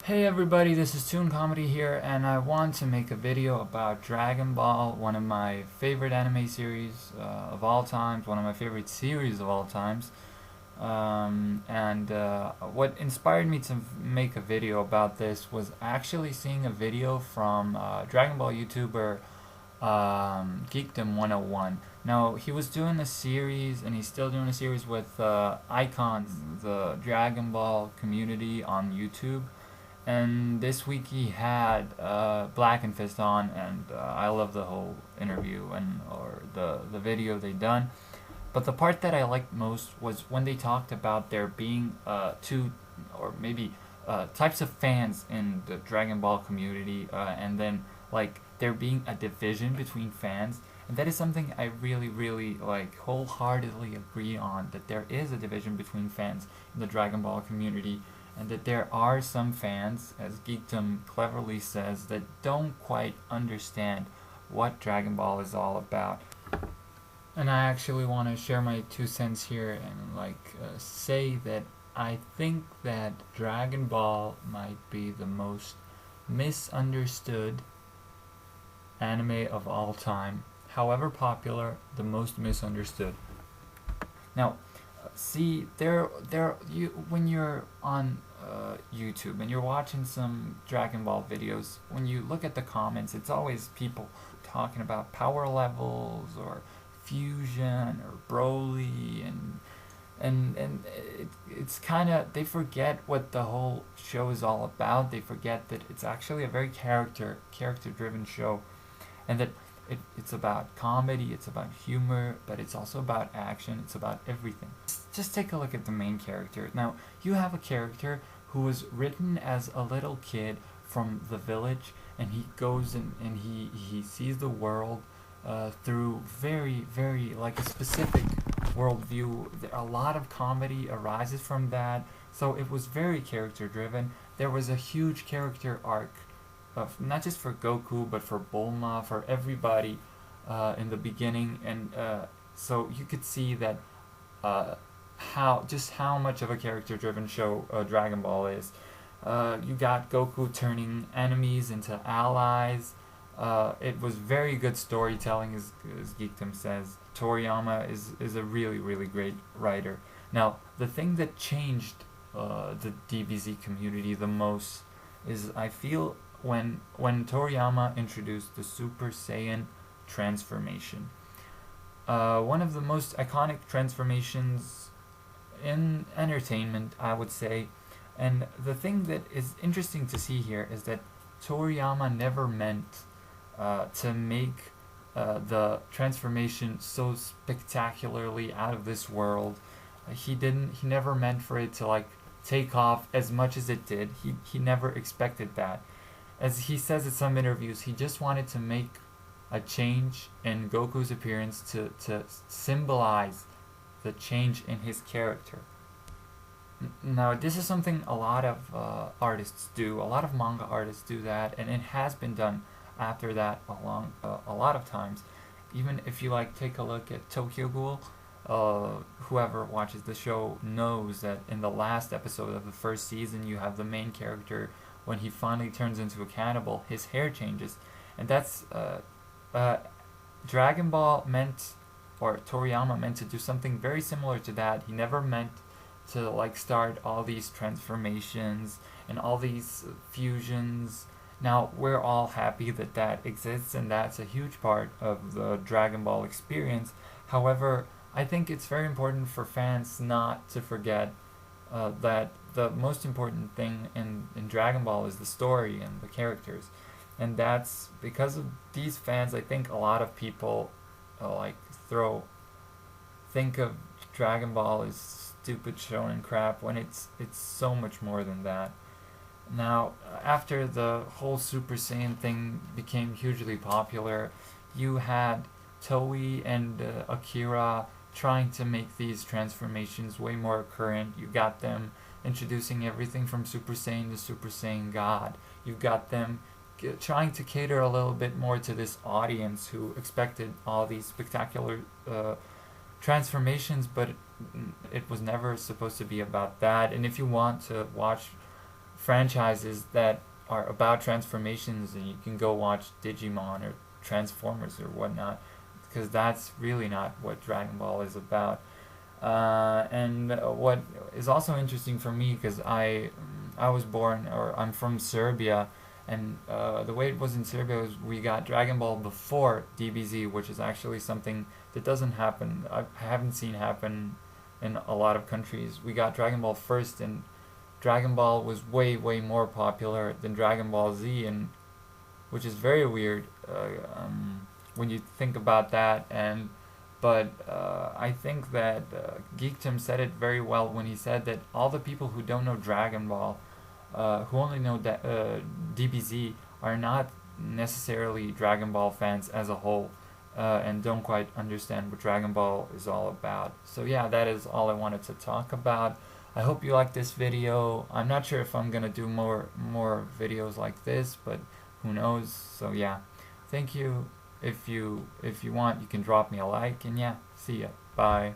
Hey everybody, this is Toon Comedy here, and I want to make a video about Dragon Ball, one of my favorite anime series of all times, one of my favorite series of all times. What inspired me to make a video about this was actually seeing a video from Dragon Ball YouTuber Geekdom 101. Now, he was doing a series, and he's still doing a series with Icons, the Dragon Ball community on YouTube. And this week he had Blackenfist on, and I love the whole interview or the video they done. But the part that I liked most was when they talked about there being two or maybe types of fans in the Dragon Ball community, and then like there being a division between fans. And that is something I really like wholeheartedly agree on, that there is a division between fans in the Dragon Ball community, and that there are some fans, as Geekdom cleverly says, that don't quite understand what Dragon Ball is all about. And I actually want to share my 2 cents here and say that I think that Dragon Ball might be the most misunderstood anime of all time. However popular, the most misunderstood. Now, see, you when you're on YouTube and you're watching some Dragon Ball videos, when you look at the comments, it's always people talking about power levels or fusion or Broly, it's kind of, they forget what the whole show is all about. They forget that it's actually a very character driven show, and that it's about comedy, it's about humor, but it's also about action, it's about everything. Just take a look at the main character. Now, you have a character who was written as a little kid from the village, and he goes and he sees the world through very like a specific worldview. A lot of comedy arises from that, so it was very character driven. There was a huge character arc of not just for Goku but for Bulma, for everybody in the beginning, and so you could see that how much of a character driven show Dragon Ball is. You got Goku turning enemies into allies. It was very good storytelling, as Geekdom says. Toriyama is a really great writer. Now, the thing that changed the DBZ community the most is, I feel, when Toriyama introduced the Super Saiyan transformation. One of the most iconic transformations in entertainment, I would say. And the thing that is interesting to see here is that Toriyama never meant to make the transformation so spectacularly out of this world. He never meant for it to take off as much as it did. He never expected that. As he says in some interviews, he just wanted to make a change in Goku's appearance to symbolize the change in his character. Now, this is something a lot of artists do. A lot of manga artists do that, and it has been done after that a lot of times. Even if you take a look at Tokyo Ghoul, whoever watches the show knows that in the last episode of the first season, you have the main character, when he finally turns into a cannibal, his hair changes, and that's Dragon Ball meant, or Toriyama meant, to do something very similar to that. He never meant to start all these transformations and all these fusions. Now, we're all happy that that exists, and that's a huge part of the Dragon Ball experience. However, I think it's very important for fans not to forget that the most important thing in Dragon Ball is the story and the characters. And that's because of these fans. I think a lot of people think of Dragon Ball as stupid shonen crap, when it's so much more than that. Now, after the whole Super Saiyan thing became hugely popular, you had Toei and Akira trying to make these transformations way more current. You got them introducing everything from Super Saiyan to Super Saiyan God. You got them trying to cater a little bit more to this audience who expected all these spectacular transformations, but it was never supposed to be about that. And if you want to watch franchises that are about transformations, and you can go watch Digimon or Transformers or whatnot, because that's really not what Dragon Ball is about. And what is also interesting for me, because I was born, or I'm from Serbia, and the way it was in Serbia was we got Dragon Ball before DBZ, which is actually something that doesn't happen. I haven't seen happen in a lot of countries. We got Dragon Ball first, and Dragon Ball was way more popular than Dragon Ball Z, and which is very weird when you think about that. And but I think that Geekdom said it very well when he said that all the people who don't know Dragon Ball, who only know DBZ, are not necessarily Dragon Ball fans as a whole, and don't quite understand what Dragon Ball is all about. So yeah, that is all I wanted to talk about. I hope you like this video. I'm not sure if I'm gonna do more videos like this, but who knows. So yeah, thank you. If you want, you can drop me a like, and yeah, see ya. Bye.